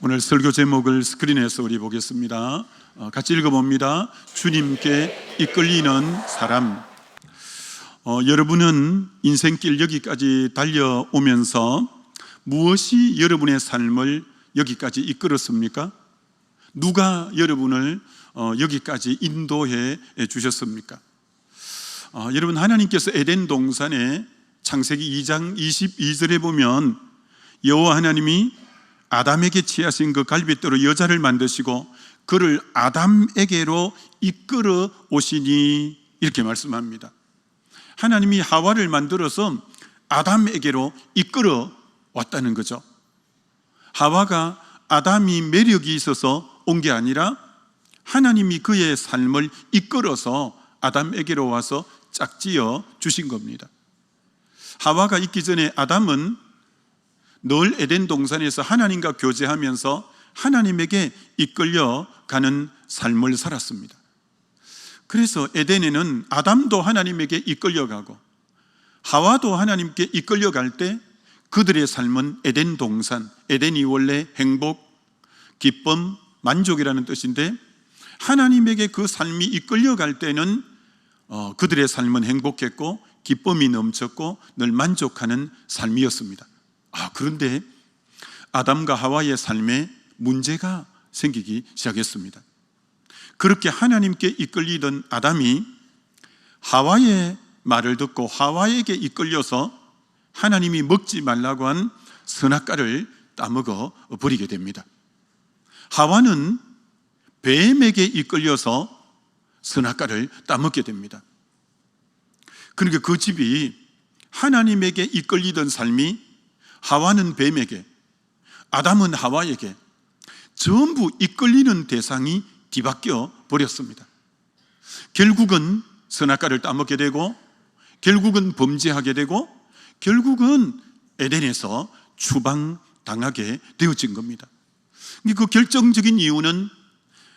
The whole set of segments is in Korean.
오늘 설교 제목을 스크린에서 우리 보겠습니다. 같이 읽어봅니다. 주님께 이끌리는 사람. 여러분은 인생길 여기까지 달려오면서 무엇이 여러분의 삶을 여기까지 이끌었습니까? 누가 여러분을 여기까지 인도해 주셨습니까? 여러분, 하나님께서 에덴 동산에 창세기 2장 22절에 보면 여호와 하나님이 아담에게 취하신 그 갈빗대로 여자를 만드시고 그를 아담에게로 이끌어 오시니, 이렇게 말씀합니다. 하나님이 하와를 만들어서 아담에게로 이끌어 왔다는 거죠. 하와가 아담이 매력이 있어서 온 게 아니라 하나님이 그의 삶을 이끌어서 아담에게로 와서 짝지어 주신 겁니다. 하와가 있기 전에 아담은 늘 에덴 동산에서 하나님과 교제하면서 하나님에게 이끌려 가는 삶을 살았습니다. 그래서 에덴에는 아담도 하나님에게 이끌려가고 하와도 하나님께 이끌려갈 때 그들의 삶은 에덴 동산, 에덴이 원래 행복, 기쁨, 만족이라는 뜻인데 하나님에게 그 삶이 이끌려갈 때는 그들의 삶은 행복했고 기쁨이 넘쳤고 늘 만족하는 삶이었습니다. 그런데 아담과 하와의 삶에 문제가 생기기 시작했습니다. 그렇게 하나님께 이끌리던 아담이 하와의 말을 듣고 하와에게 이끌려서 하나님이 먹지 말라고 한 선악과를 따먹어 버리게 됩니다. 하와는 뱀에게 이끌려서 선악과를 따먹게 됩니다. 그러니까 그 집이 하나님에게 이끌리던 삶이 하와는 뱀에게, 아담은 하와에게 전부 이끌리는 대상이 뒤바뀌어 버렸습니다. 결국은 선악과를 따먹게 되고 결국은 범죄하게 되고 결국은 에덴에서 추방당하게 되어진 겁니다. 그 결정적인 이유는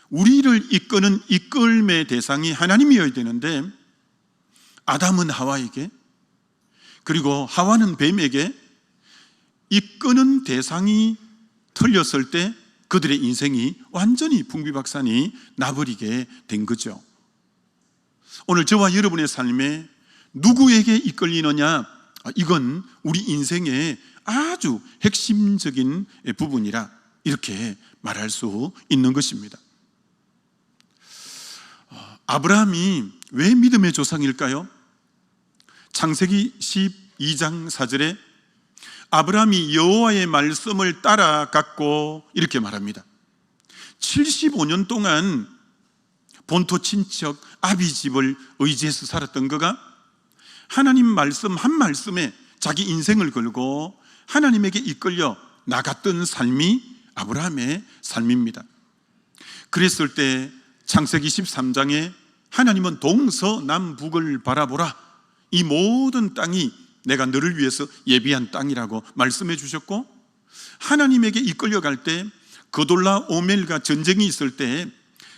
우리를 이끄는 이끌림의 대상이 하나님이어야 되는데 아담은 하와에게, 그리고 하와는 뱀에게 이끄는 대상이 틀렸을 때 그들의 인생이 완전히 풍비박산이 나버리게 된 거죠. 오늘 저와 여러분의 삶에 누구에게 이끌리느냐, 이건 우리 인생의 아주 핵심적인 부분이라 이렇게 말할 수 있는 것입니다. 아브라함이 왜 믿음의 조상일까요? 창세기 12장 4절에 아브라함이 여호와의 말씀을 따라갔고, 이렇게 말합니다. 75년 동안 본토 친척 아비 집을 의지해서 살았던 그가 하나님 말씀 한 말씀에 자기 인생을 걸고 하나님에게 이끌려 나갔던 삶이 아브라함의 삶입니다. 그랬을 때 창세기 13장에 하나님은 동서남북을 바라보라, 이 모든 땅이 내가 너를 위해서 예비한 땅이라고 말씀해 주셨고, 하나님에게 이끌려갈 때 그돌라 오멜과 전쟁이 있을 때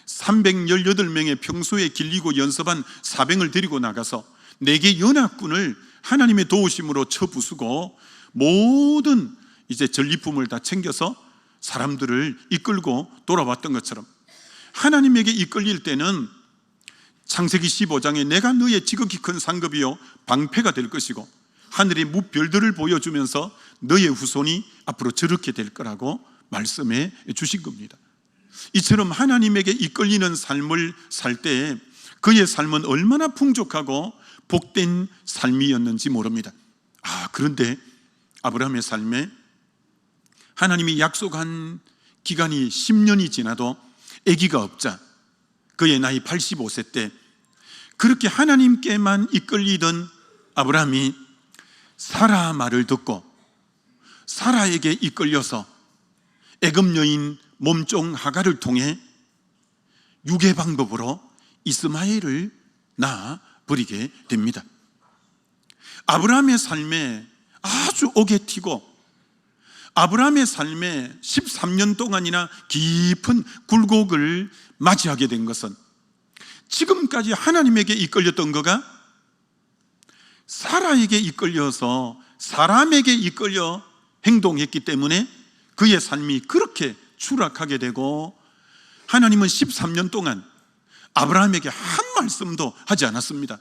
318명의 평소에 길리고 연습한 사병을 데리고 나가서 4개 연합군을 하나님의 도우심으로 쳐부수고 모든 이제 전리품을 다 챙겨서 사람들을 이끌고 돌아왔던 것처럼 하나님에게 이끌릴 때는 창세기 15장에 내가 너의 지극히 큰 상급이요 방패가 될 것이고 하늘의 무별들을 보여주면서 너의 후손이 앞으로 저렇게 될 거라고 말씀해 주신 겁니다. 이처럼 하나님에게 이끌리는 삶을 살 때 그의 삶은 얼마나 풍족하고 복된 삶이었는지 모릅니다. 그런데 아브라함의 삶에 하나님이 약속한 기간이 10년이 지나도 아기가 없자 그의 나이 85세 때 그렇게 하나님께만 이끌리던 아브라함이 사라 말을 듣고 사라에게 이끌려서 애굽 여인 몸종 하가를 통해 유괴 방법으로 이스마엘을 낳아 버리게 됩니다. 아브라함의 삶에 아주 오게 튀고 아브라함의 삶에 13년 동안이나 깊은 굴곡을 맞이하게 된 것은 지금까지 하나님에게 이끌렸던 그가 사라에게 이끌려서 사람에게 이끌려 행동했기 때문에 그의 삶이 그렇게 추락하게 되고 하나님은 13년 동안 아브라함에게 한 말씀도 하지 않았습니다.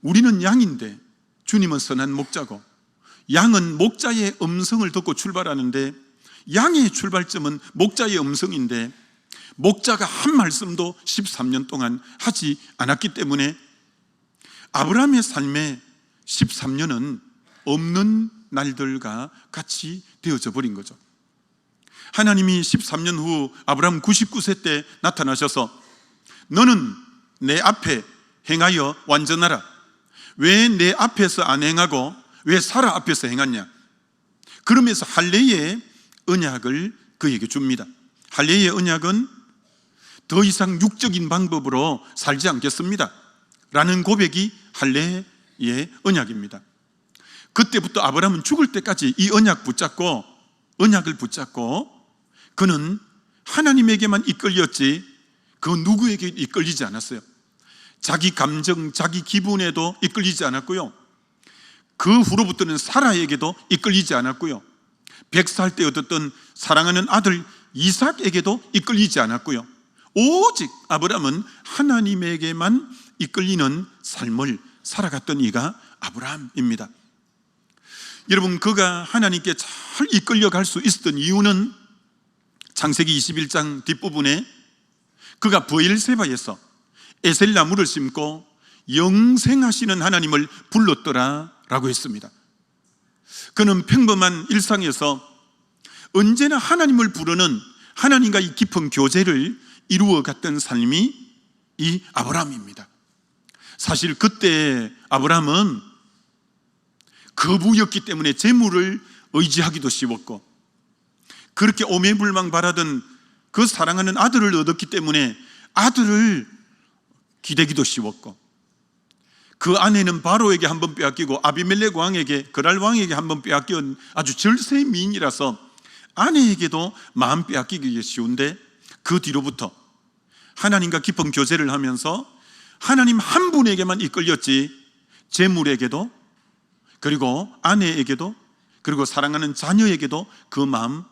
우리는 양인데 주님은 선한 목자고, 양은 목자의 음성을 듣고 출발하는데 양의 출발점은 목자의 음성인데 목자가 한 말씀도 13년 동안 하지 않았기 때문에 아브라함의 삶에 13년은 없는 날들과 같이 되어져 버린 거죠. 하나님이 13년 후 아브라함 99세 때 나타나셔서 너는 내 앞에 행하여 완전하라. 왜 내 앞에서 안 행하고 왜 사라 앞에서 행하냐? 그러면서 할례의 언약을 그에게 줍니다. 할례의 언약은 더 이상 육적인 방법으로 살지 않겠습니다 라는 고백이 할례의 언약입니다. 그때부터 아브라함은 죽을 때까지 이 언약을 붙잡고 그는 하나님에게만 이끌렸지 그 누구에게 이끌리지 않았어요. 자기 감정, 자기 기분에도 이끌리지 않았고요, 그 후로부터는 사라에게도 이끌리지 않았고요, 100살 때 얻었던 사랑하는 아들 이삭에게도 이끌리지 않았고요, 오직 아브라함은 하나님에게만 이끌리는 삶을 살아갔던 이가 아브라함입니다. 여러분, 그가 하나님께 잘 이끌려갈 수 있었던 이유는 창세기 21장 뒷부분에 그가 브엘세바에서 에셀 나무를 심고 영생하시는 하나님을 불렀더라 라고 했습니다. 그는 평범한 일상에서 언제나 하나님을 부르는 하나님과의 깊은 교제를 이루어갔던 삶이 이 아브라함입니다. 사실 그때 아브라함은 거부였기 때문에 재물을 의지하기도 쉬웠고, 그렇게 오매불망 바라던 그 사랑하는 아들을 얻었기 때문에 아들을 기대기도 쉬웠고, 그 아내는 바로에게 한번 빼앗기고 아비멜렉 왕에게, 그랄 왕에게 한번 빼앗긴 아주 절세 미인이라서 아내에게도 마음 빼앗기기 쉬운데, 그 뒤로부터 하나님과 깊은 교제를 하면서 하나님 한 분에게만 이끌렸지 재물에게도, 그리고 아내에게도, 그리고 사랑하는 자녀에게도 그 마음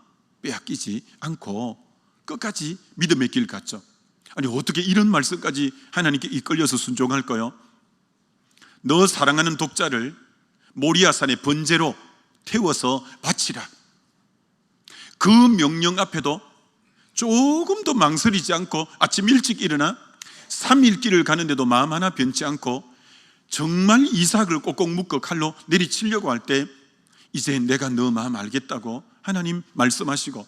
빼앗기지 않고 끝까지 믿음의 길 갔죠. 아니, 어떻게 이런 말씀까지 하나님께 이끌려서 순종할까요? 너 사랑하는 독자를 모리아산의 번제로 태워서 바치라. 그 명령 앞에도 조금도 망설이지 않고 아침 일찍 일어나 3일 길을 가는데도 마음 하나 변치 않고 정말 이삭을 꼭꼭 묶어 칼로 내리치려고 할 때 이제 내가 너 마음 알겠다고 하나님 말씀하시고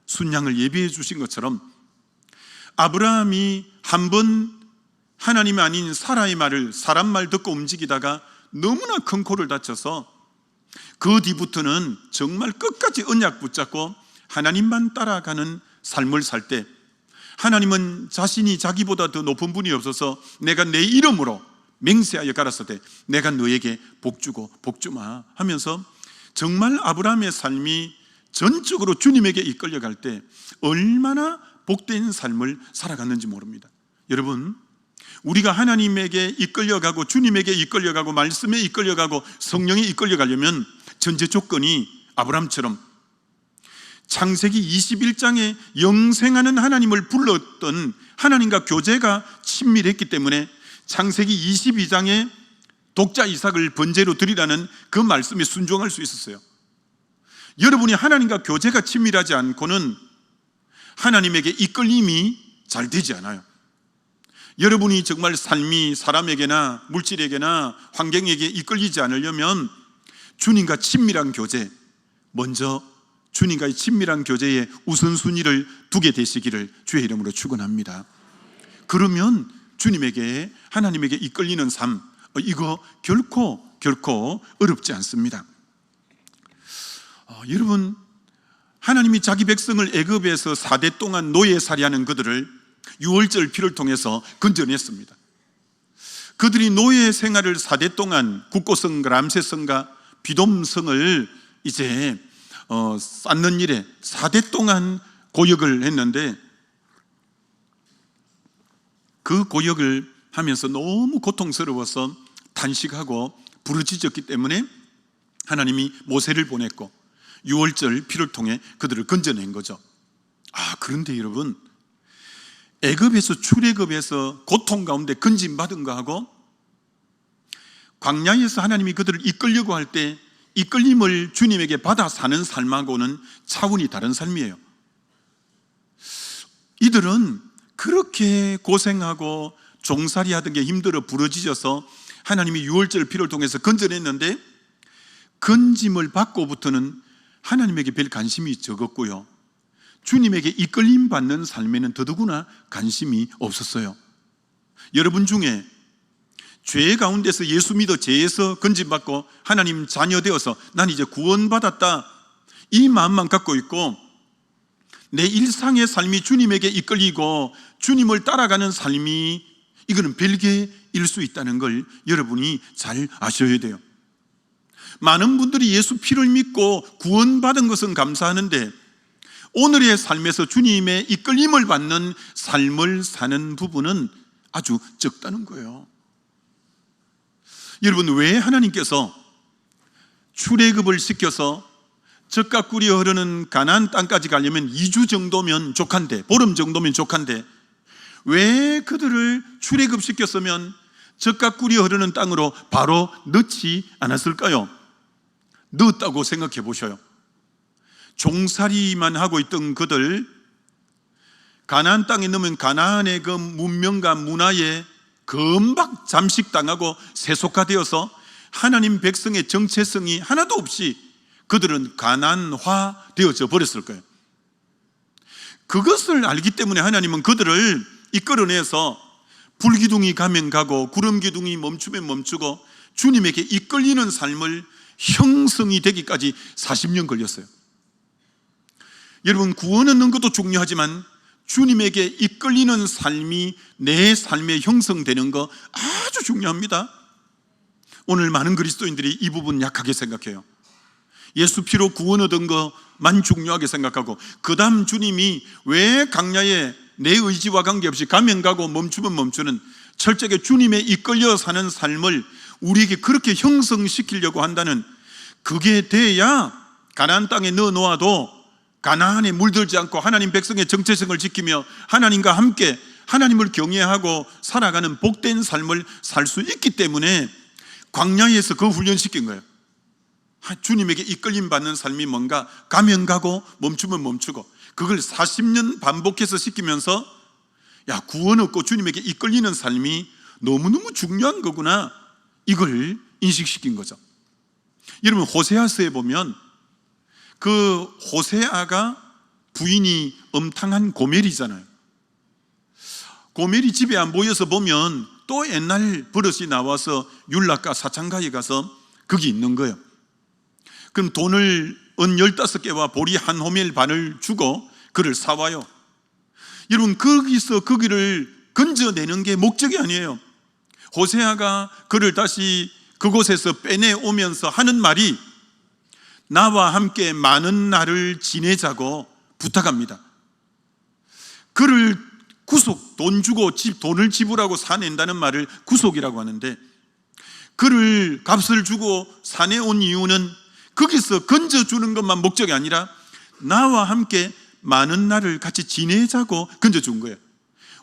순양을 예비해 주신 것처럼 아브라함이 한번 하나님이 아닌 사라의 말을, 사람 말 듣고 움직이다가 너무나 큰 코를 다쳐서 그 뒤부터는 정말 끝까지 언약 붙잡고 하나님만 따라가는 삶을 살 때 하나님은 자신이 자기보다 더 높은 분이 없어서 내가 내 이름으로 맹세하여 가라사대 내가 너에게 복주고 복주마 하면서 정말 아브라함의 삶이 전적으로 주님에게 이끌려갈 때 얼마나 복된 삶을 살아갔는지 모릅니다. 여러분, 우리가 하나님에게 이끌려가고 주님에게 이끌려가고 말씀에 이끌려가고 성령에 이끌려가려면 전제 조건이 아브라함처럼 창세기 21장에 영생하는 하나님을 불렀던 하나님과 교제가 친밀했기 때문에 창세기 22장에 독자 이삭을 번제로 드리라는 그 말씀에 순종할 수 있었어요. 여러분이 하나님과 교제가 친밀하지 않고는 하나님에게 이끌림이 잘 되지 않아요. 여러분이 정말 삶이 사람에게나 물질에게나 환경에게 이끌리지 않으려면 주님과 친밀한 교제, 먼저 주님과의 친밀한 교제에 우선순위를 두게 되시기를 주의 이름으로 축원합니다. 그러면 주님에게, 하나님에게 이끌리는 삶, 이거 결코 어렵지 않습니다. 여러분, 하나님이 자기 백성을 애굽에서 4대 동안 노예살이하는 그들을 유월절 피를 통해서 건져냈습니다. 그들이 노예 생활을 4대 동안 국고성과 람세성과 비돔성을 이제 쌓는 일에 4대 동안 고역을 했는데, 그 고역을 하면서 너무 고통스러워서 탄식하고 부르짖었기 때문에 하나님이 모세를 보냈고 유월절 피를 통해 그들을 건져낸 거죠. 그런데 여러분, 애굽에서 출애굽에서 고통 가운데 건짐받은 거하고 광야에서 하나님이 그들을 이끌려고 할 때 이끌림을 주님에게 받아 사는 삶하고는 차원이 다른 삶이에요. 이들은 그렇게 고생하고 종살이 하던 게 힘들어 부러지셔서 하나님이 유월절 피를 통해서 건져냈는데, 건짐을 받고부터는 하나님에게 별 관심이 적었고요, 주님에게 이끌림 받는 삶에는 더더구나 관심이 없었어요. 여러분 중에 죄 가운데서 예수 믿어 죄에서 건짐받고 하나님 자녀 되어서 난 이제 구원받았다, 이 마음만 갖고 있고 내 일상의 삶이 주님에게 이끌리고 주님을 따라가는 삶이 이거는 별개일 수 있다는 걸 여러분이 잘 아셔야 돼요. 많은 분들이 예수 피를 믿고 구원받은 것은 감사하는데 오늘의 삶에서 주님의 이끌림을 받는 삶을 사는 부분은 아주 적다는 거예요. 여러분, 왜 하나님께서 출애굽을 시켜서 젖과 꿀이 흐르는 가나안 땅까지 가려면 2주 정도면 족한데, 보름 정도면 족한데 왜 그들을 출애굽시켰으면 젖과 꿀이 흐르는 땅으로 바로 넣지 않았을까요? 넣었다고 생각해 보셔요. 종살이만 하고 있던 그들, 가나안 땅에 넣으면 가나안의 그 문명과 문화에 금방 잠식당하고 세속화되어서 하나님 백성의 정체성이 하나도 없이 그들은 가난화 되어져 버렸을 거예요. 그것을 알기 때문에 하나님은 그들을 이끌어내서 불기둥이 가면 가고 구름기둥이 멈추면 멈추고 주님에게 이끌리는 삶을 형성이 되기까지 40년 걸렸어요. 여러분, 구원 얻는 것도 중요하지만 주님에게 이끌리는 삶이 내 삶에 형성되는 거 아주 중요합니다. 오늘 많은 그리스도인들이 이 부분 약하게 생각해요. 예수 피로 구원 얻은 것만 중요하게 생각하고 그 다음 주님이 왜 광야에 내 의지와 관계없이 가면 가고 멈추면 멈추는 철저하게 주님에 이끌려 사는 삶을 우리에게 그렇게 형성시키려고 한다는, 그게 돼야 가나안 땅에 넣어 놓아도 가나안에 물들지 않고 하나님 백성의 정체성을 지키며 하나님과 함께 하나님을 경외하고 살아가는 복된 삶을 살 수 있기 때문에 광야에서 그 훈련시킨 거예요. 주님에게 이끌림 받는 삶이 뭔가, 가면 가고 멈추면 멈추고, 그걸 40년 반복해서 시키면서 구원 얻고 주님에게 이끌리는 삶이 너무너무 중요한 거구나, 이걸 인식시킨 거죠. 여러분, 호세아서에 보면 그 호세아가 부인이 엄탕한 고멜이잖아요. 고멜이 집에 안 모여서 보면 또 옛날 버릇이 나와서 율락과 사창가에 가서 거기 있는 거예요. 그럼 돈을 은 15개와 보리 한 호멜 반을 주고 그를 사와요. 여러분, 거기서 거기를 건져내는 게 목적이 아니에요. 호세아가 그를 다시 그곳에서 빼내오면서 하는 말이 나와 함께 많은 날을 지내자고 부탁합니다. 그를 구속, 돈 주고 돈을 지불하고 사낸다는 말을 구속이라고 하는데, 그를 값을 주고 사내온 이유는 거기서 건져주는 것만 목적이 아니라 나와 함께 많은 날을 같이 지내자고 건져준 거예요.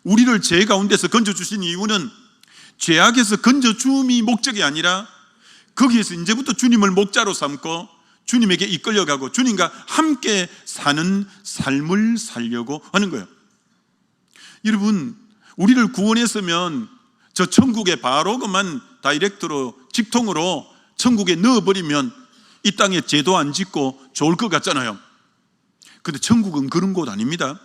우리를 죄 가운데서 건져주신 이유는 죄악에서 건져줌이 목적이 아니라 거기에서 이제부터 주님을 목자로 삼고 주님에게 이끌려가고 주님과 함께 사는 삶을 살려고 하는 거예요. 여러분, 우리를 구원했으면 저 천국에 바로 그만 다이렉트로 직통으로 천국에 넣어버리면 이 땅에 죄도 안 짓고 좋을 것 같잖아요. 그런데 천국은 그런 곳 아닙니다.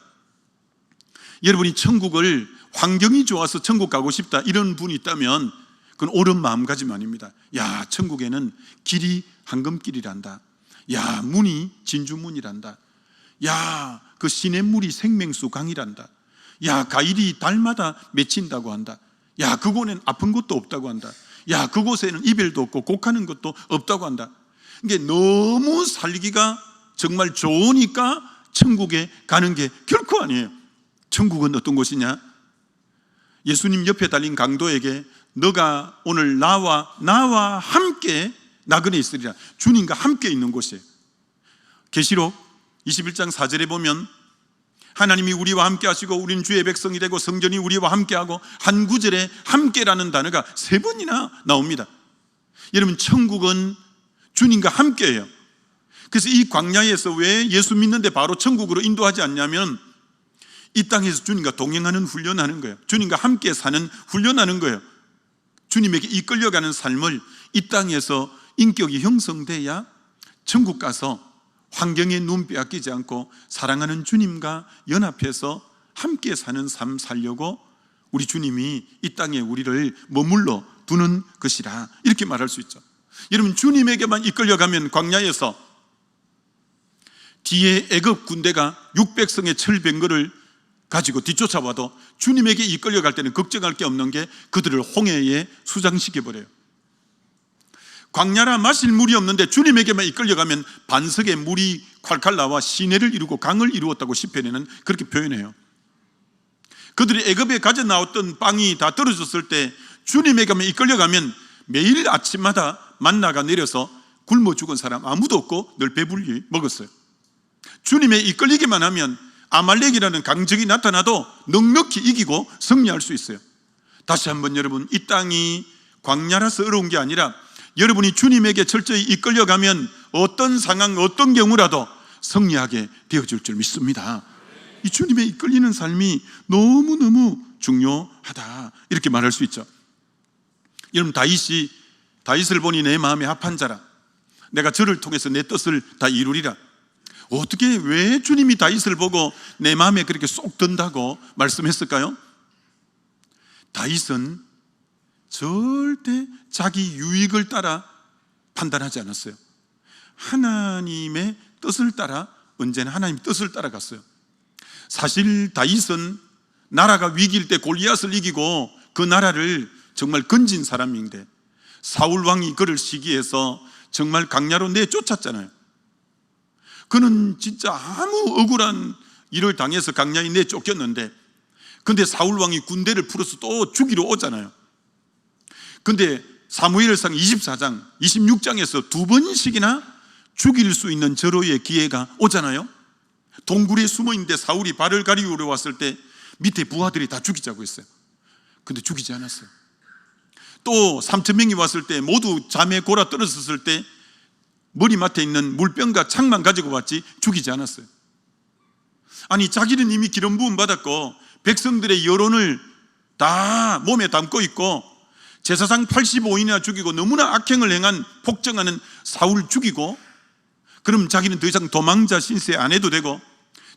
여러분이 천국을 환경이 좋아서 천국 가고 싶다 이런 분이 있다면 그건 옳은 마음가짐 아닙니다. 천국에는 길이 황금길이란다. 문이 진주문이란다. 그 시냇물이 생명수 강이란다. 가일이 달마다 맺힌다고 한다. 그곳에는 아픈 것도 없다고 한다. 그곳에는 이별도 없고 곡하는 것도 없다고 한다. 이게 너무 살기가 정말 좋으니까 천국에 가는 게 결코 아니에요. 천국은 어떤 곳이냐? 예수님 옆에 달린 강도에게 너가 오늘 나와 함께 나그네 있으리라. 주님과 함께 있는 곳이에요. 계시록 21장 4절에 보면 하나님이 우리와 함께 하시고 우리는 주의 백성이 되고 성전이 우리와 함께 하고, 한 구절에 함께라는 단어가 3번이나 나옵니다. 여러분, 천국은 주님과 함께예요. 그래서 이 광야에서 왜 예수 믿는데 바로 천국으로 인도하지 않냐면, 이 땅에서 주님과 동행하는 훈련하는 거예요. 주님과 함께 사는 훈련하는 거예요. 주님에게 이끌려가는 삶을 이 땅에서 인격이 형성돼야 천국 가서 환경에 눈 빼앗기지 않고 사랑하는 주님과 연합해서 함께 사는 삶 살려고 우리 주님이 이 땅에 우리를 머물러 두는 것이라, 이렇게 말할 수 있죠. 여러분, 주님에게만 이끌려가면 광야에서 뒤에 애굽 군대가 600성의 철병거를 가지고 뒤쫓아와도 주님에게 이끌려갈 때는 걱정할 게 없는 게 그들을 홍해에 수장시켜버려요. 광야라 마실 물이 없는데 주님에게만 이끌려가면 반석에 물이 콸콸 나와 시내를 이루고 강을 이루었다고 시편에는 그렇게 표현해요. 그들이 애굽에 가져 나왔던 빵이 다 떨어졌을 때 주님에게만 이끌려가면 매일 아침마다 만나가 내려서 굶어 죽은 사람 아무도 없고 늘 배불리 먹었어요. 주님에 이끌리기만 하면 아말렉이라는 강적이 나타나도 넉넉히 이기고 승리할 수 있어요. 다시 한번 여러분, 이 땅이 광야라서 어려운 게 아니라 여러분이 주님에게 철저히 이끌려가면 어떤 상황, 어떤 경우라도 승리하게 되어질 줄 믿습니다. 이 주님에 이끌리는 삶이 너무너무 중요하다, 이렇게 말할 수 있죠. 여러분, 다윗을 보니 내 마음에 합한 자라, 내가 저를 통해서 내 뜻을 다 이루리라. 어떻게, 왜 주님이 다윗을 보고 내 마음에 그렇게 쏙 든다고 말씀했을까요? 다윗은 절대 자기 유익을 따라 판단하지 않았어요. 하나님의 뜻을 따라, 언제나 하나님 뜻을 따라갔어요. 사실 다윗은 나라가 위기일 때 골리앗을 이기고 그 나라를 정말 건진 사람인데, 사울 왕이 그를 시기해서 정말 강야로 내쫓았잖아요. 그는 진짜 아무 억울한 일을 당해서 강야에 내쫓겼는데, 근데 사울 왕이 군대를 풀어서 또 죽이러 오잖아요. 근데 사무엘상 24장, 26장에서 2번씩이나 죽일 수 있는 절호의 기회가 오잖아요. 동굴에 숨어 있는데 사울이 발을 가리우러 왔을 때 밑에 부하들이 다 죽이자고 했어요. 근데 죽이지 않았어요. 또 3,000명이 왔을 때 모두 잠에 골아 떨어졌을 때 머리맡에 있는 물병과 창만 가지고 왔지 죽이지 않았어요. 아니, 자기는 이미 기름 부음 받았고 백성들의 여론을 다 몸에 담고 있고 제사장 85인이나 죽이고 너무나 악행을 행한 폭정하는 사울 죽이고, 그럼 자기는 더 이상 도망자 신세 안 해도 되고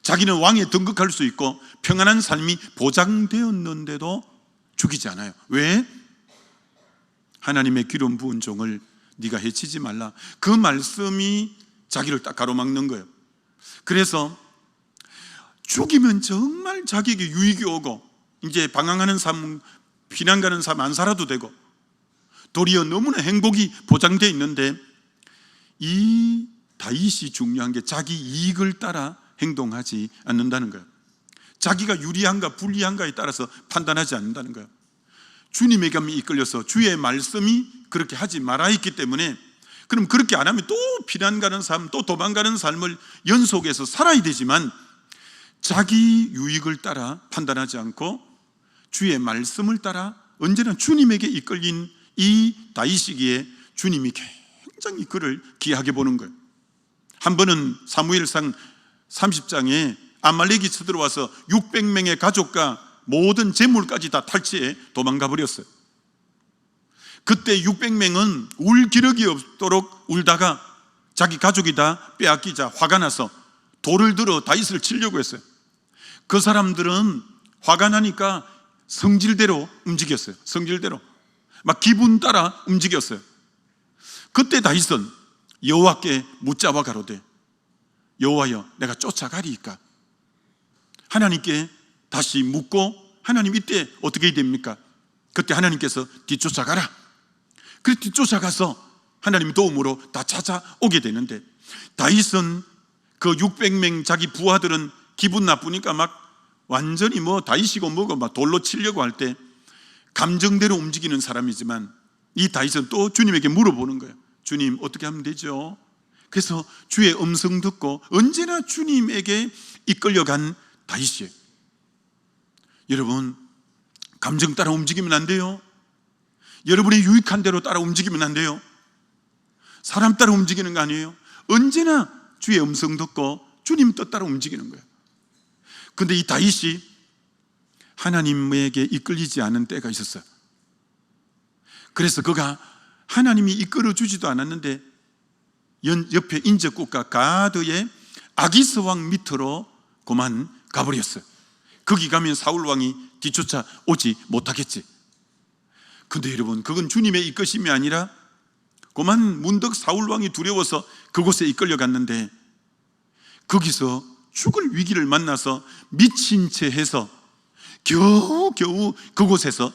자기는 왕에 등극할 수 있고 평안한 삶이 보장되었는데도 죽이지 않아요. 왜? 하나님의 기름 부은 종을 네가 해치지 말라, 그 말씀이 자기를 딱 가로막는 거예요. 그래서 죽이면 정말 자기에게 유익이 오고 이제 방황하는 삶, 피난 가는 삶 안 살아도 되고 도리어 너무나 행복이 보장되어 있는데, 이 다윗이 중요한 게 자기 이익을 따라 행동하지 않는다는 거예요. 자기가 유리한가 불리한가에 따라서 판단하지 않는다는 거예요. 주님에게만 이끌려서 주의 말씀이 그렇게 하지 말아 있기 때문에, 그럼 그렇게 안 하면 또 피난 가는 삶, 또 도망가는 삶을 연속해서 살아야 되지만 자기 유익을 따라 판단하지 않고 주의 말씀을 따라 언제나 주님에게 이끌린 이 다윗이기에 주님이 굉장히 그를 귀하게 보는 거예요. 한 번은 사무엘상 30장에 아말렉이 쳐들어와서 600명의 가족과 모든 재물까지 다 탈취해 도망가 버렸어요. 그때 600명은 울 기력이 없도록 울다가 자기 가족이 다 빼앗기자 화가 나서 돌을 들어 다윗을 치려고 했어요. 그 사람들은 화가 나니까 성질대로 움직였어요. 성질대로 막 기분 따라 움직였어요. 그때 다윗은 여호와께 묻자와 가로되 여호와여 내가 쫓아가리이까. 하나님께 다시 묻고, 하나님 이때 어떻게 해야 됩니까? 그때 하나님께서 뒤쫓아가라. 그래서 뒤쫓아가서 하나님 도움으로 다 찾아오게 되는데, 다윗은 그 600명 자기 부하들은 기분 나쁘니까 막 완전히 뭐 다윗이고 뭐고 막 돌로 치려고 할 때 감정대로 움직이는 사람이지만, 이 다윗은 또 주님에게 물어보는 거예요. 주님 어떻게 하면 되죠? 그래서 주의 음성 듣고 언제나 주님에게 이끌려간 다윗이에요. 여러분, 감정 따라 움직이면 안 돼요. 여러분의 유익한 대로 따라 움직이면 안 돼요. 사람 따라 움직이는 거 아니에요. 언제나 주의 음성 듣고 주님 뜻 따라 움직이는 거예요. 근데 이 다윗이 하나님에게 이끌리지 않은 때가 있었어요. 그래서 그가 하나님이 이끌어 주지도 않았는데 옆에 인접국가 가드의 아기스 왕 밑으로 그만 가버렸어요. 거기 가면 사울 왕이 뒤쫓아 오지 못하겠지. 근데 여러분, 그건 주님의 이끄심이 아니라 그만 문득 사울 왕이 두려워서 그곳에 이끌려 갔는데, 거기서 죽을 위기를 만나서 미친 채 해서 겨우 그곳에서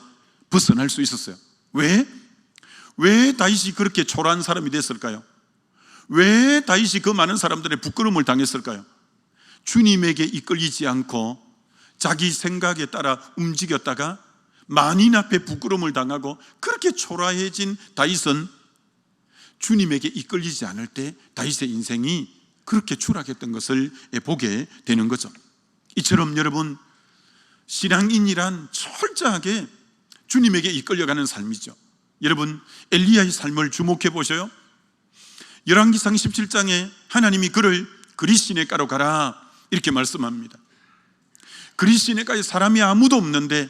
벗어날 수 있었어요. 왜 다윗이 그렇게 초라한 사람이 됐을까요? 왜 다윗이 그 많은 사람들의 부끄러움을 당했을까요? 주님에게 이끌리지 않고 자기 생각에 따라 움직였다가 만인 앞에 부끄러움을 당하고 그렇게 초라해진 다윗은 주님에게 이끌리지 않을 때 다윗의 인생이 그렇게 추락했던 것을 보게 되는 거죠. 이처럼 여러분, 신앙인이란 철저하게 주님에게 이끌려가는 삶이죠. 여러분, 엘리야의 삶을 주목해 보셔요. 열왕기상 17장에 하나님이 그를 그릿시내가로 가라 이렇게 말씀합니다. 그릿시내가에 사람이 아무도 없는데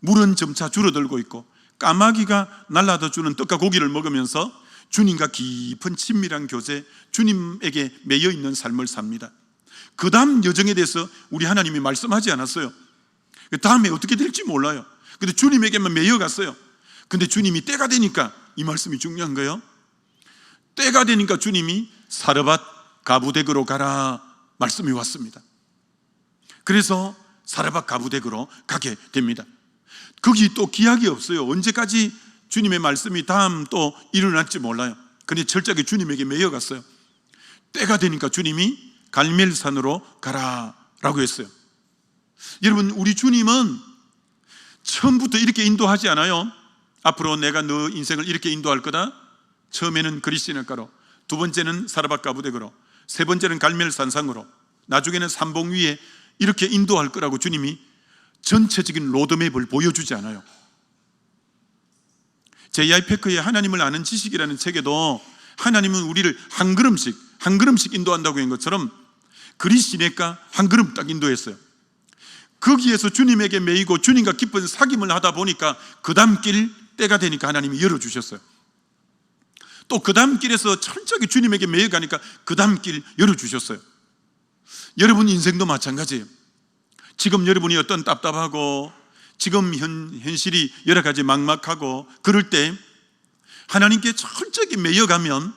물은 점차 줄어들고 있고 까마귀가 날라다 주는 떡과 고기를 먹으면서 주님과 깊은 친밀한 교제, 주님에게 매여 있는 삶을 삽니다. 그 다음 여정에 대해서 우리 하나님이 말씀하지 않았어요. 그 다음에 어떻게 될지 몰라요. 근데 주님에게만 매여 갔어요. 근데 주님이 때가 되니까, 이 말씀이 중요한 거예요. 때가 되니까 주님이 사르밧 가부덱으로 가라 말씀이 왔습니다. 그래서 사르밧 가부덱으로 가게 됩니다. 거기 또 기약이 없어요. 언제까지 주님의 말씀이 다음 또 일어날지 몰라요. 근데 철저하게 주님에게 매여 갔어요. 때가 되니까 주님이 갈멜산으로 가라 라고 했어요. 여러분, 우리 주님은 처음부터 이렇게 인도하지 않아요. 앞으로 내가 너 인생을 이렇게 인도할 거다. 처음에는 그릿시내가로, 두 번째는 사르밧 가부덱으로, 세 번째는 갈멜산상으로, 나중에는 삼봉 위에 이렇게 인도할 거라고 주님이 전체적인 로드맵을 보여주지 않아요. J.I. 패커의 하나님을 아는 지식이라는 책에도 하나님은 우리를 한 걸음씩 인도한다고 한 것처럼 그릿시내가 한 걸음 딱 인도했어요. 거기에서 주님에게 매이고 주님과 깊은 사귐을 하다 보니까 그 다음 길, 때가 되니까 하나님이 열어주셨어요. 또 그 다음 길에서 철저하게 주님에게 매여가니까 그 다음 길 열어주셨어요. 여러분 인생도 마찬가지예요. 지금 여러분이 어떤 답답하고 지금 현실이 여러 가지 막막하고 그럴 때 하나님께 철저하게 매여가면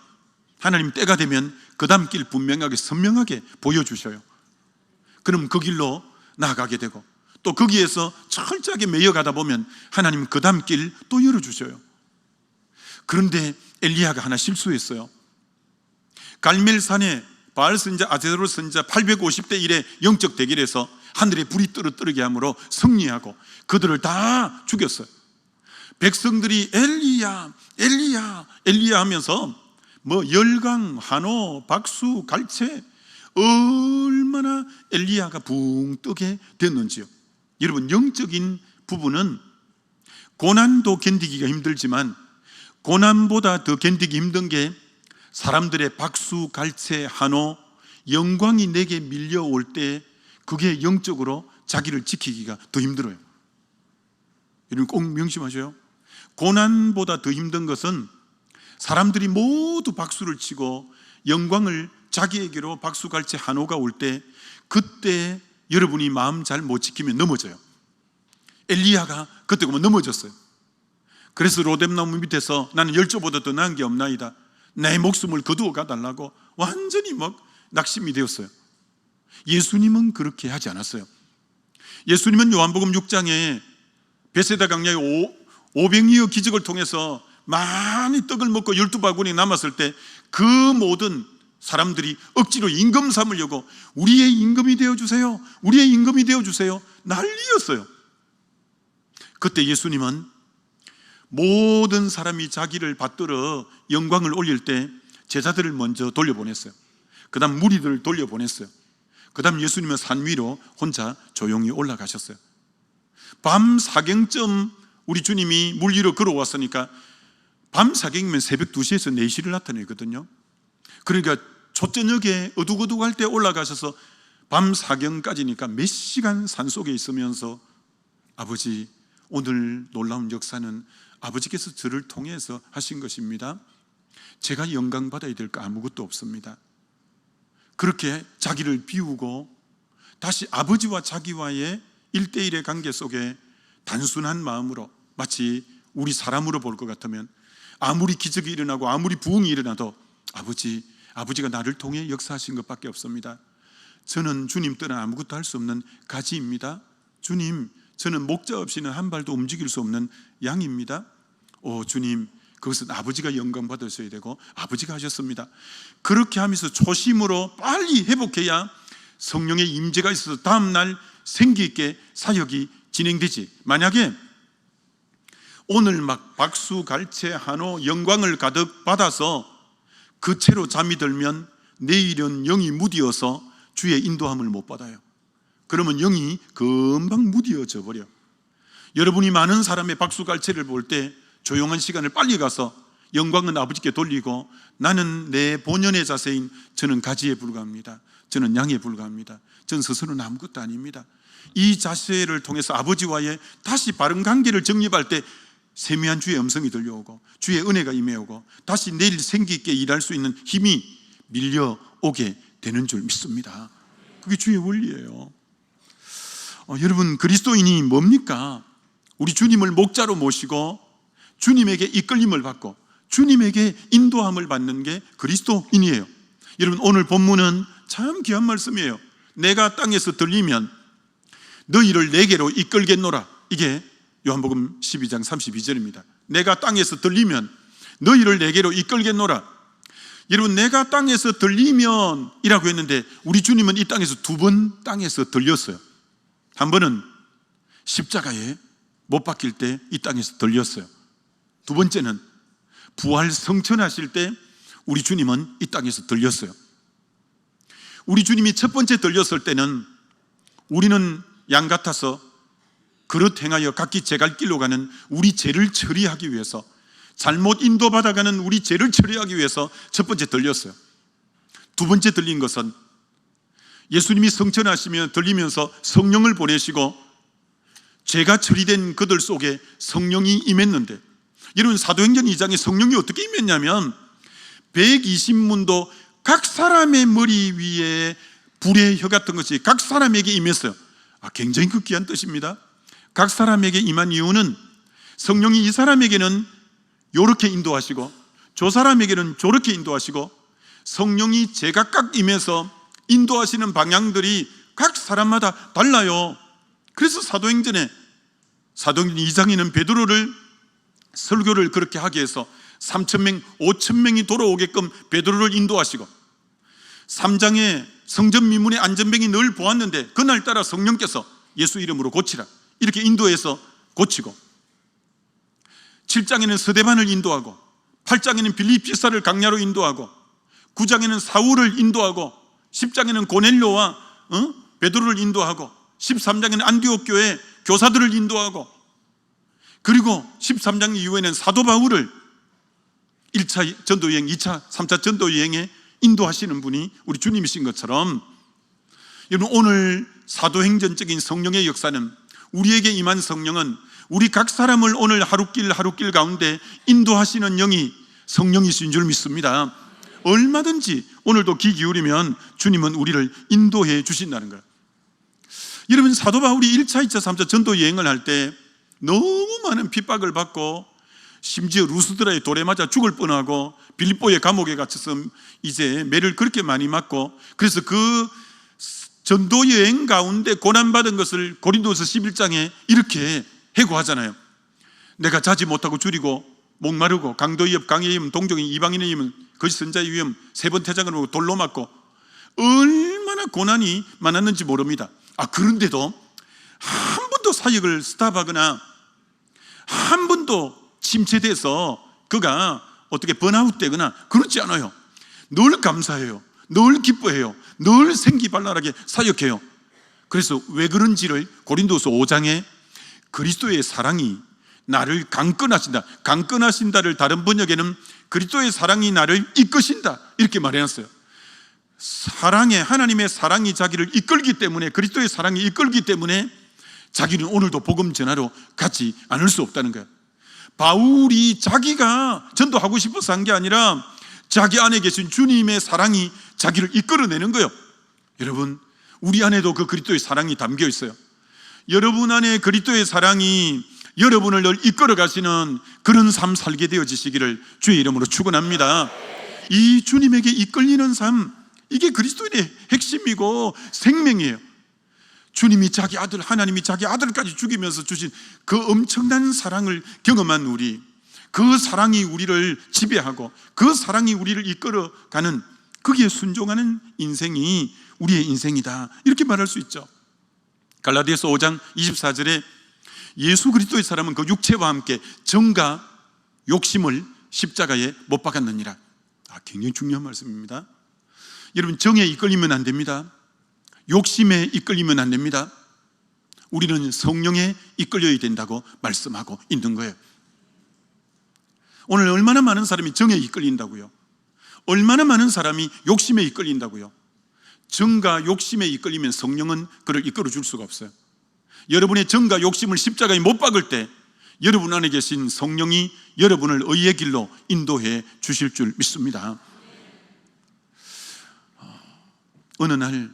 하나님 때가 되면 그 다음 길 분명하게 선명하게 보여주셔요. 그럼 그 길로 나아가게 되고, 또 거기에서 철저하게 매여가다 보면 하나님 그 다음 길 또 열어주셔요. 그런데 엘리야가 하나 실수했어요. 갈멜산에 바알 선지자, 아세로 선지자 850대 1의 영적 대결에서 하늘에 불이 떨어뜨리게 함으로 승리하고 그들을 다 죽였어요. 백성들이 엘리야, 엘리야, 엘리야 하면서 뭐 열강, 환호, 박수, 갈채, 얼마나 엘리야가 붕 뜨게 됐는지요. 여러분, 영적인 부분은 고난도 견디기가 힘들지만 고난보다 더 견디기 힘든 게 사람들의 박수, 갈채, 환호, 영광이 내게 밀려올 때 그게 영적으로 자기를 지키기가 더 힘들어요. 여러분 꼭 명심하셔요. 고난보다 더 힘든 것은 사람들이 모두 박수를 치고 영광을 자기에게로 박수, 갈채, 환호가 올 때 그때 여러분이 마음 잘 못 지키면 넘어져요. 엘리야가 그때 보면 넘어졌어요. 그래서 로뎀나무 밑에서 나는 열조보다 더 나은 게 없나이다, 내 목숨을 거두어 가달라고 완전히 막 낙심이 되었어요. 예수님은 그렇게 하지 않았어요. 예수님은 요한복음 6장에 베세다 강야의 500리의 기적을 통해서 많이 떡을 먹고 12바구니 남았을 때 그 모든 사람들이 억지로 임금 삼으려고 우리의 임금이 되어주세요, 우리의 임금이 되어주세요 난리였어요. 그때 예수님은 모든 사람이 자기를 받들어 영광을 올릴 때 제자들을 먼저 돌려보냈어요. 그 다음 무리들을 돌려보냈어요. 그 다음 예수님은 산 위로 혼자 조용히 올라가셨어요. 밤 사경쯤 우리 주님이 물 위로 걸어왔으니까 밤 사경이면 새벽 2시에서 4시를 나타내거든요. 그러니까 초저녁에 어둑어둑할 때 올라가셔서 밤 사경까지니까 몇 시간 산속에 있으면서 아버지, 오늘 놀라운 역사는 아버지께서 저를 통해서 하신 것입니다. 제가 영광 받아야 될 거 아무것도 없습니다. 그렇게 자기를 비우고 다시 아버지와 자기와의 1대1의 관계 속에 단순한 마음으로, 마치 우리 사람으로 볼 것 같으면 아무리 기적이 일어나고 아무리 부흥이 일어나도 아버지가 나를 통해 역사하신 것밖에 없습니다. 저는 주님 떠나 아무것도 할 수 없는 가지입니다. 주님, 저는 목자 없이는 한 발도 움직일 수 없는 양입니다. 오 주님, 그것은 아버지가 영광 받으셔야 되고 아버지가 하셨습니다. 그렇게 하면서 초심으로 빨리 회복해야 성령의 임재가 있어서 다음날 생기 있게 사역이 진행되지. 만약에 오늘 막 박수, 갈채, 한호, 영광을 가득 받아서 그 채로 잠이 들면 내일은 영이 무디어서 주의 인도함을 못 받아요. 그러면 영이 금방 무디어져 버려. 여러분이 많은 사람의 박수, 갈채를 볼 때 조용한 시간을 빨리 가서 영광은 아버지께 돌리고 나는 내 본연의 자세인 저는 가지에 불과합니다. 저는 양에 불과합니다. 저는 스스로는 아무것도 아닙니다. 이 자세를 통해서 아버지와의 다시 바른 관계를 정립할 때 세미한 주의 음성이 들려오고 주의 은혜가 임해오고 다시 내일 생기 있게 일할 수 있는 힘이 밀려오게 되는 줄 믿습니다. 그게 주의 원리예요. 여러분, 그리스도인이 뭡니까? 우리 주님을 목자로 모시고 주님에게 이끌림을 받고 주님에게 인도함을 받는 게 그리스도인이에요. 여러분, 오늘 본문은 참 귀한 말씀이에요. 내가 땅에서 들리면 너희를 내게로 이끌겠노라. 이게 요한복음 12장 32절입니다. 내가 땅에서 들리면 너희를 내게로 이끌겠노라. 여러분, 내가 땅에서 들리면 이라고 했는데 우리 주님은 이 땅에서 2번 땅에서 들렸어요. 한 번은 십자가에 못 박힐 때 이 땅에서 들렸어요. 2번째는 부활 성천하실 때 우리 주님은 이 땅에서 들렸어요. 우리 주님이 첫 번째 들렸을 때는 우리는 양 같아서 그릇 행하여 각기 제갈 길로 가는 우리 죄를 처리하기 위해서, 잘못 인도받아가는 우리 죄를 처리하기 위해서 첫 번째 들렸어요. 2번째 들린 것은 예수님이 성천하시며 들리면서 성령을 보내시고 죄가 처리된 그들 속에 성령이 임했는데, 여러분, 사도행전 2장에 성령이 어떻게 임했냐면 120문도 각 사람의 머리 위에 불의 혀 같은 것이 각 사람에게 임했어요. 굉장히 귀한 뜻입니다. 각 사람에게 임한 이유는 성령이 이 사람에게는 이렇게 인도하시고 저 사람에게는 저렇게 인도하시고, 성령이 제각각 임해서 인도하시는 방향들이 각 사람마다 달라요. 그래서 사도행전 2장에는 베드로를 설교를 그렇게 하게 해서 3,000명, 5,000명이 돌아오게끔 베드로를 인도하시고, 3장에 성전 미문의 안전병이 늘 보았는데 그날따라 성령께서 예수 이름으로 고치라 이렇게 인도해서 고치고, 7장에는 스데반을 인도하고, 8장에는 빌립 집사를 강야로 인도하고, 9장에는 사울을 인도하고, 10장에는 고넬료와 베드로를 인도하고, 13장에는 안디옥 교회 교사들을 인도하고, 그리고 13장 이후에는 사도 바울을 1차 전도여행, 2차, 3차 전도여행에 인도하시는 분이 우리 주님이신 것처럼, 여러분, 오늘 사도행전적인 성령의 역사는, 우리에게 임한 성령은 우리 각 사람을 오늘 하루길 가운데 인도하시는 영이 성령이신 줄 믿습니다. 얼마든지 오늘도 귀 기울이면 주님은 우리를 인도해 주신다는 거예요. 여러분, 사도 바울이 1차, 2차, 3차 전도 여행을 할 때 너무 많은 핍박을 받고, 심지어 루스드라의 돌에 맞아 죽을 뻔하고, 빌립보의 감옥에 갇혀서 이제 매를 그렇게 많이 맞고, 그래서 그 전도 여행 가운데 고난받은 것을 고린도서 11장에 이렇게 해고하잖아요. 내가 자지 못하고 줄이고 목마르고 강도 위협, 강의 위험, 동종이 이방인의 위험, 거짓 선자의 위험, 3번 태장을 하고 돌로 맞고, 얼마나 고난이 많았는지 모릅니다. 그런데도 한 번도 사역을 스탑하거나 한 번도 침체돼서 그가 어떻게 번아웃 되거나 그렇지 않아요. 늘 감사해요. 늘 기뻐해요. 늘 생기발랄하게 사역해요. 그래서 왜 그런지를 고린도서 5장에 그리스도의 사랑이 나를 강건하신다, 강건하신다를 다른 번역에는 그리스도의 사랑이 나를 이끄신다 이렇게 말해놨어요. 사랑에, 하나님의 사랑이 자기를 이끌기 때문에, 그리스도의 사랑이 이끌기 때문에 자기는 오늘도 복음 전하러 가지 않을 수 없다는 거예요. 바울이 자기가 전도하고 싶어서 한 게 아니라 자기 안에 계신 주님의 사랑이 자기를 이끌어내는 거예요. 여러분, 우리 안에도 그 그리스도의 사랑이 담겨 있어요. 여러분 안에 그리스도의 사랑이 여러분을 늘 이끌어 가시는 그런 삶 살게 되어지시기를 주의 이름으로 축원합니다. 이 주님에게 이끌리는 삶, 이게 그리스도인의 핵심이고 생명이에요. 주님이 자기 아들, 하나님이 자기 아들까지 죽이면서 주신 그 엄청난 사랑을 경험한 우리, 그 사랑이 우리를 지배하고 그 사랑이 우리를 이끌어가는, 거기에 순종하는 인생이 우리의 인생이다 이렇게 말할 수 있죠. 갈라디아서 5장 24절에 예수 그리스도의 사람은 그 육체와 함께 정과 욕심을 십자가에 못 박았느니라. 굉장히 중요한 말씀입니다. 여러분, 정에 이끌리면 안 됩니다. 욕심에 이끌리면 안 됩니다. 우리는 성령에 이끌려야 된다고 말씀하고 있는 거예요. 오늘 얼마나 많은 사람이 정에 이끌린다고요? 얼마나 많은 사람이 욕심에 이끌린다고요? 정과 욕심에 이끌리면 성령은 그를 이끌어 줄 수가 없어요. 여러분의 정과 욕심을 십자가에 못 박을 때 여러분 안에 계신 성령이 여러분을 의의 길로 인도해 주실 줄 믿습니다. 어느 날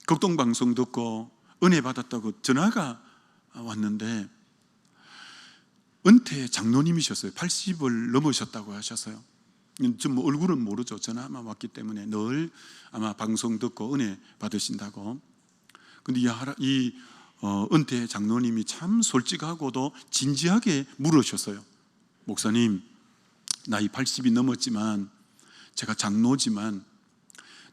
극동방송 듣고 은혜 받았다고 전화가 왔는데 은퇴 장로님이셨어요. 80을 넘으셨다고 하셔서요. 좀 얼굴은 모르죠. 전화만 왔기 때문에 늘 아마 방송 듣고 은혜 받으신다고. 근데 이 은퇴 장로님이 참 솔직하고도 진지하게 물으셨어요. 목사님, 나이 80이 넘었지만 제가 장로지만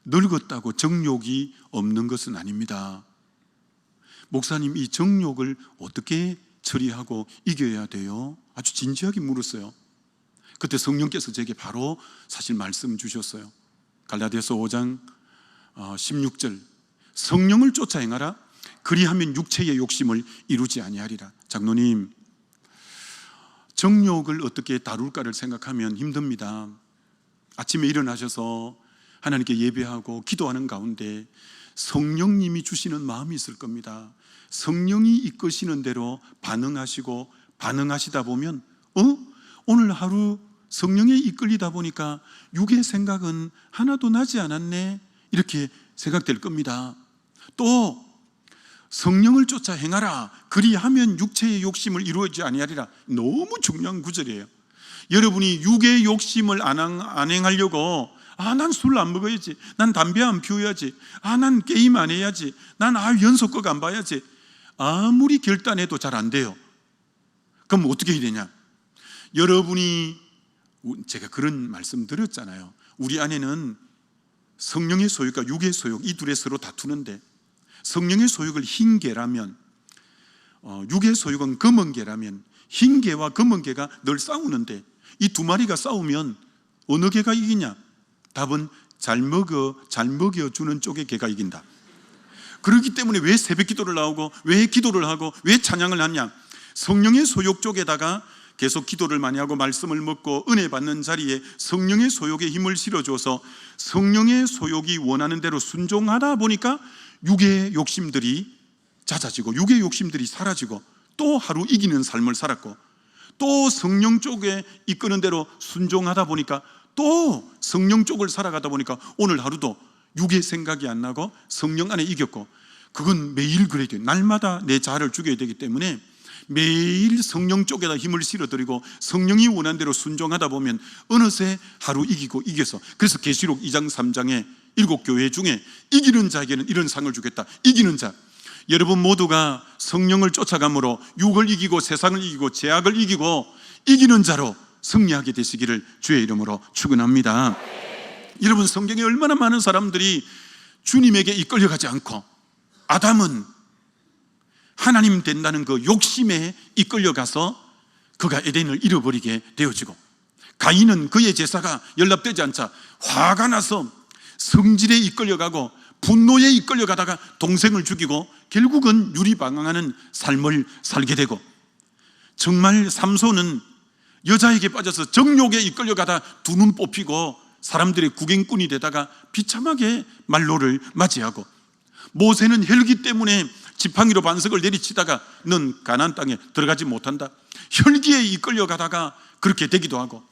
늙었다고 정욕이 없는 것은 아닙니다. 목사님, 이 정욕을 어떻게 처리하고 이겨야 돼요? 아주 진지하게 물었어요. 그때 성령께서 제게 바로 사실 말씀 주셨어요. 갈라디아서 5장 16절, 성령을 쫓아 행하라. 그리하면 육체의 욕심을 이루지 아니하리라. 장로님, 정욕을 어떻게 다룰까를 생각하면 힘듭니다. 아침에 일어나셔서 하나님께 예배하고 기도하는 가운데 성령님이 주시는 마음이 있을 겁니다. 성령이 이끄시는 대로 반응하시고 반응하시다 보면 오늘 하루 성령에 이끌리다 보니까 육의 생각은 하나도 나지 않았네 이렇게 생각될 겁니다. 또 성령을 쫓아 행하라. 그리하면 육체의 욕심을 이루어지지 아니하리라. 너무 중요한 구절이에요. 여러분이 육의 욕심을 안 행하려고 난 술 안 먹어야지, 난 담배 안 피워야지, 난 게임 안 해야지, 난 연속극 안 봐야지, 아무리 결단해도 잘 안 돼요. 그럼 어떻게 해야 되냐? 여러분이, 제가 그런 말씀 드렸잖아요. 우리 안에는 성령의 소욕과 육의 소욕, 이 둘의 서로 다투는데 성령의 소욕을 흰 개라면, 육의 소욕은 검은 개라면 흰 개와 검은 개가 늘 싸우는데 이 두 마리가 싸우면 어느 개가 이기냐? 답은 잘 먹여주는 쪽의 개가 이긴다. 그렇기 때문에 왜 새벽 기도를 나오고 왜 기도를 하고 왜 찬양을 하냐? 성령의 소욕 쪽에다가 계속 기도를 많이 하고 말씀을 먹고 은혜 받는 자리에 성령의 소욕에 힘을 실어줘서 성령의 소욕이 원하는 대로 순종하다 보니까 육의 욕심들이 잦아지고 육의 욕심들이 사라지고 또 하루 이기는 삶을 살았고, 또 성령 쪽에 이끄는 대로 순종하다 보니까 또 성령 쪽을 살아가다 보니까 오늘 하루도 육의 생각이 안 나고 성령 안에 이겼고, 그건 매일 그래야 돼요. 날마다 내 자아를 죽여야 되기 때문에 매일 성령 쪽에다 힘을 실어드리고 성령이 원하는 대로 순종하다 보면 어느새 하루 이기고 이겨서, 그래서 계시록 2장 3장에 7교회 중에 이기는 자에게는 이런 상을 주겠다. 이기는 자, 여러분 모두가 성령을 쫓아감으로 육을 이기고 세상을 이기고 죄악을 이기고 이기는 자로 승리하게 되시기를 주의 이름으로 축원합니다. 여러분, 성경에 얼마나 많은 사람들이 주님에게 이끌려가지 않고, 아담은 하나님 된다는 그 욕심에 이끌려가서 그가 에덴을 잃어버리게 되어지고, 가인은 그의 제사가 연락되지 않자 화가 나서 성질에 이끌려가고 분노에 이끌려가다가 동생을 죽이고 결국은 유리방황하는 삶을 살게 되고, 정말 삼손은 여자에게 빠져서 정욕에 이끌려가다 두 눈 뽑히고 사람들의 구경꾼이 되다가 비참하게 말로를 맞이하고, 모세는 혈기 때문에 지팡이로 반석을 내리치다가 넌 가나안 땅에 들어가지 못한다, 혈기에 이끌려가다가 그렇게 되기도 하고,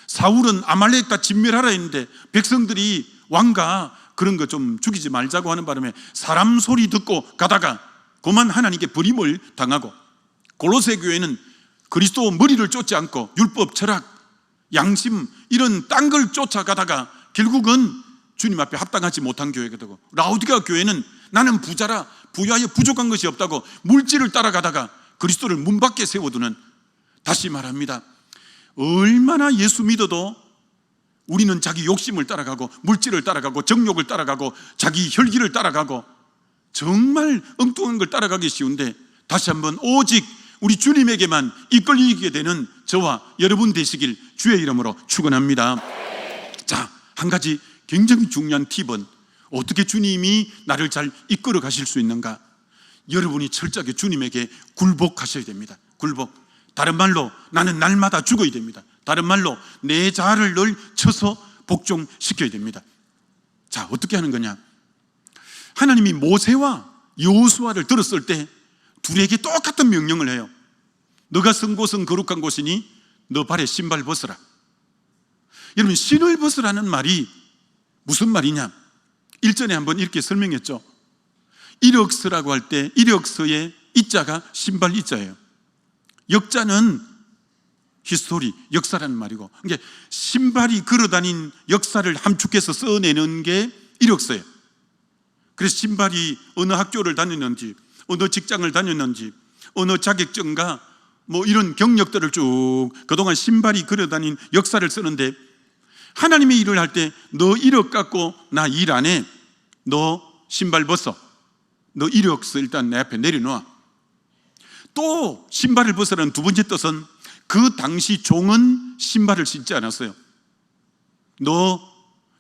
사울은 아말렉 다 진멸하라 했는데 백성들이 왕가 그런 거 좀 죽이지 말자고 하는 바람에 사람 소리 듣고 가다가 그만 하나님께 버림을 당하고, 골로새 교회는 그리스도 머리를 쫓지 않고 율법, 철학, 양심 이런 딴 걸 쫓아가다가 결국은 주님 앞에 합당하지 못한 교회가 되고, 라오디게아 교회는 나는 부자라 부여하여 부족한 것이 없다고 물질을 따라가다가 그리스도를 문 밖에 세워두는, 다시 말합니다, 얼마나 예수 믿어도 우리는 자기 욕심을 따라가고 물질을 따라가고 정욕을 따라가고 자기 혈기를 따라가고 정말 엉뚱한 걸 따라가기 쉬운데, 다시 한번 오직 우리 주님에게만 이끌리게 되는 저와 여러분 되시길 주의 이름으로 축원합니다. 자, 한 가지 굉장히 중요한 팁은 어떻게 주님이 나를 잘 이끌어 가실 수 있는가? 여러분이 철저하게 주님에게 굴복하셔야 됩니다. 굴복. 다른 말로 나는 날마다 죽어야 됩니다. 다른 말로 내 자아를 늘 쳐서 복종시켜야 됩니다. 자, 어떻게 하는 거냐? 하나님이 모세와 여호수아를 들었을 때 둘에게 똑같은 명령을 해요. 너가 선 곳은 거룩한 곳이니 너 발에 신발 벗어라. 여러분, 신을 벗으라는 말이 무슨 말이냐? 일전에 한번 이렇게 설명했죠. 이력서라고 할 때 이력서의 이자가 신발 이자예요. 역자는 히스토리, 역사라는 말이고, 그러니까 신발이 걸어다닌 역사를 함축해서 써내는 게 이력서예요. 그래서 신발이 어느 학교를 다녔는지, 어느 직장을 다녔는지, 어느 자격증과 뭐 이런 경력들을 쭉 그동안 신발이 걸어다닌 역사를 쓰는데, 하나님의 일을 할 때 너 이력 갖고 나 일 안 해, 너 신발 벗어, 너 이력서 일단 내 앞에 내려놓아. 또 신발을 벗으라는 두 번째 뜻은 그 당시 종은 신발을 신지 않았어요. 너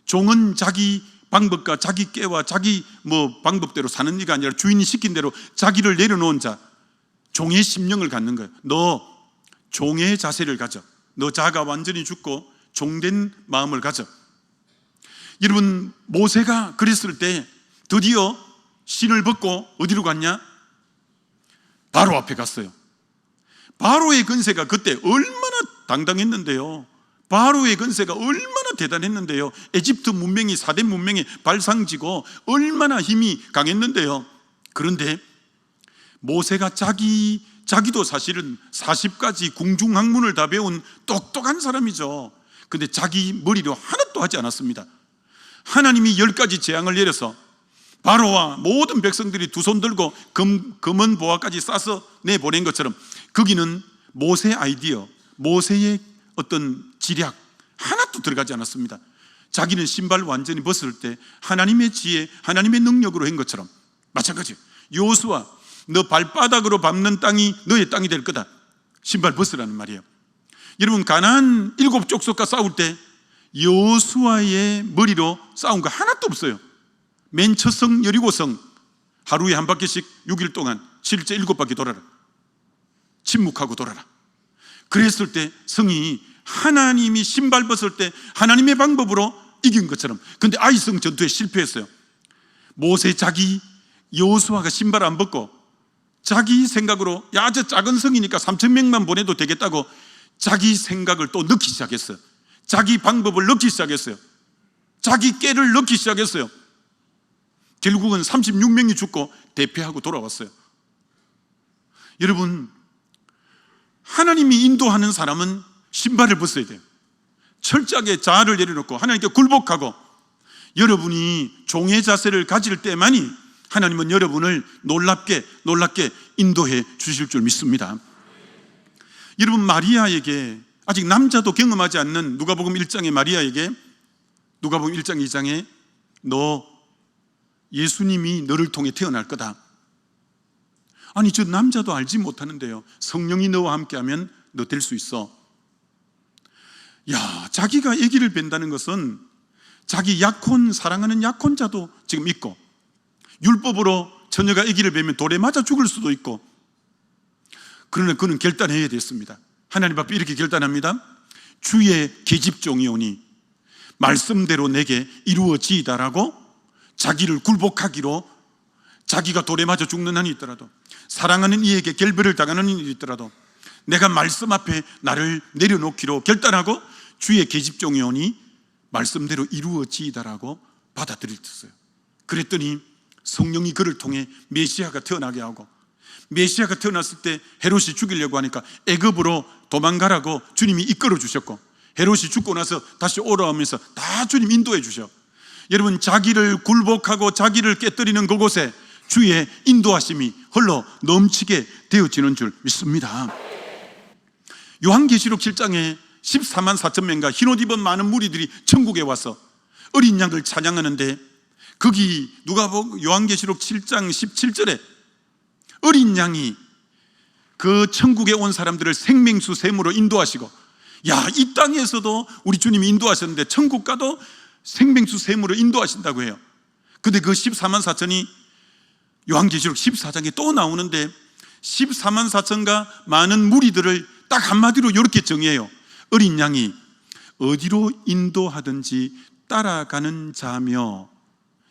종은 자기 방법과 자기 깨와 자기 뭐 방법대로 사는 이가 아니라 주인이 시킨 대로 자기를 내려놓은 자, 종의 심령을 갖는 거예요. 너 종의 자세를 가져. 너 자아가 완전히 죽고 종된 마음을 가져. 여러분, 모세가 그랬을 때 드디어 신을 벗고 어디로 갔냐? 바로 앞에 갔어요. 바로의 권세가 그때 얼마나 당당했는데요. 바로의 권세가 얼마나 대단했는데요. 에집트 문명이 4대 문명의 발상지고 얼마나 힘이 강했는데요. 그런데 모세가 자기도 사실은 40가지 궁중학문을 다 배운 똑똑한 사람이죠. 근데 자기 머리로 하나도 하지 않았습니다. 하나님이 10가지 재앙을 내려서 바로와 모든 백성들이 두 손 들고 검은 보화까지 싸서 내보낸 것처럼 거기는 모세의 아이디어, 모세의 어떤 지략 하나도 들어가지 않았습니다. 자기는 신발 완전히 벗을 때 하나님의 지혜, 하나님의 능력으로 한 것처럼 마찬가지. 여호수아, 너 발바닥으로 밟는 땅이 너의 땅이 될 거다. 신발 벗으라는 말이에요. 여러분, 가나안 7족속과 싸울 때 여호수아의 머리로 싸운 거 하나도 없어요. 맨 첫 성 여리고성 하루에 한 바퀴씩 6일 동안 실제 7바퀴 돌아라. 침묵하고 돌아라. 그랬을 때 성이 하나님이 신발 벗을 때 하나님의 방법으로 이긴 것처럼. 근데 아이성 전투에 실패했어요. 모세 자기 여호수아가 신발 안 벗고 자기 생각으로 야, 저 작은 성이니까 3,000명만 보내도 되겠다고 자기 생각을 또 넣기 시작했어요. 자기 방법을 넣기 시작했어요. 자기 깨를 넣기 시작했어요. 결국은 36명이 죽고 대패하고 돌아왔어요. 여러분, 하나님이 인도하는 사람은 신발을 벗어야 돼요. 철저하게 자아를 내려놓고 하나님께 굴복하고 여러분이 종의 자세를 가질 때만이 하나님은 여러분을 놀랍게 인도해 주실 줄 믿습니다. 여러분, 마리아에게 아직 남자도 경험하지 않는 누가복음 1장의 마리아에게 누가복음 1장 2장에 너 예수님이 너를 통해 태어날 거다. 아니, 저 남자도 알지 못하는데요. 성령이 너와 함께하면 너 될 수 있어. 자기가 아기를 뵌다는 것은 자기 약혼, 사랑하는 약혼자도 지금 있고, 율법으로 처녀가 아기를 뵈면 돌에 맞아 죽을 수도 있고, 그러나 그는 결단해야 됐습니다. 하나님 앞에 이렇게 결단합니다. 주의 계집종이오니 말씀대로 내게 이루어지이다라고 자기를 굴복하기로, 자기가 돌에 맞아 죽는 한이 있더라도, 사랑하는 이에게 결별을 당하는 일이 있더라도 내가 말씀 앞에 나를 내려놓기로 결단하고 주의 계집종이오니 말씀대로 이루어지이다라고 받아들였어요. 그랬더니 성령이 그를 통해 메시아가 태어나게 하고, 메시아가 태어났을 때 헤롯이 죽이려고 하니까 애굽으로 도망가라고 주님이 이끌어 주셨고, 헤롯이 죽고 나서 다시 오라오면서 다 주님 인도해 주셔. 여러분, 자기를 굴복하고 자기를 깨뜨리는 그곳에 주의 인도하심이 흘러 넘치게 되어지는 줄 믿습니다. 요한계시록 7장에 14만 4천 명과 흰옷 입은 많은 무리들이 천국에 와서 어린 양을 찬양하는데, 거기 누가복음 요한계시록 7장 17절에 어린 양이 그 천국에 온 사람들을 생명수 샘으로 인도하시고, 이 땅에서도 우리 주님이 인도하셨는데 천국 가도 생명수 샘으로 인도하신다고 해요. 근데 그 14만 4천이 요한계시록 14장에 또 나오는데, 14만 4천과 많은 무리들을 딱 한마디로 이렇게 정의해요. 어린 양이 어디로 인도하든지 따라가는 자며.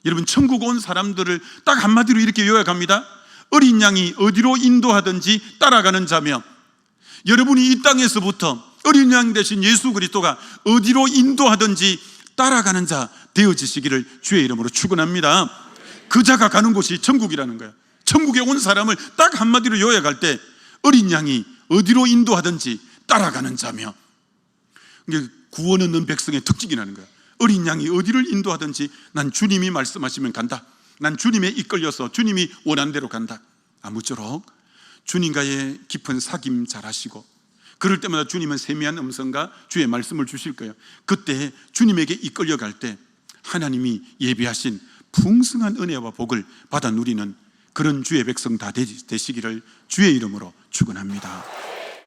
여러분, 천국 온 사람들을 딱 한마디로 이렇게 요약합니다. 어린 양이 어디로 인도하든지 따라가는 자며. 여러분이 이 땅에서부터 어린 양 대신 예수 그리스도가 어디로 인도하든지 따라가는 자 되어지시기를 주의 이름으로 축원합니다. 그 자가 가는 곳이 천국이라는 거예요. 천국에 온 사람을 딱 한마디로 요약할 때 어린 양이 어디로 인도하든지 따라가는 자며. 이게 구원 얻는 백성의 특징이라는 거예요. 어린 양이 어디를 인도하든지 난 주님이 말씀하시면 간다. 난 주님에 이끌려서 주님이 원하는 대로 간다. 아무쪼록 주님과의 깊은 사귐 잘하시고, 그럴 때마다 주님은 세미한 음성과 주의 말씀을 주실 거예요. 그때 주님에게 이끌려갈 때 하나님이 예비하신 풍성한 은혜와 복을 받아 누리는 그런 주의 백성 다 되시기를 주의 이름으로 축원합니다.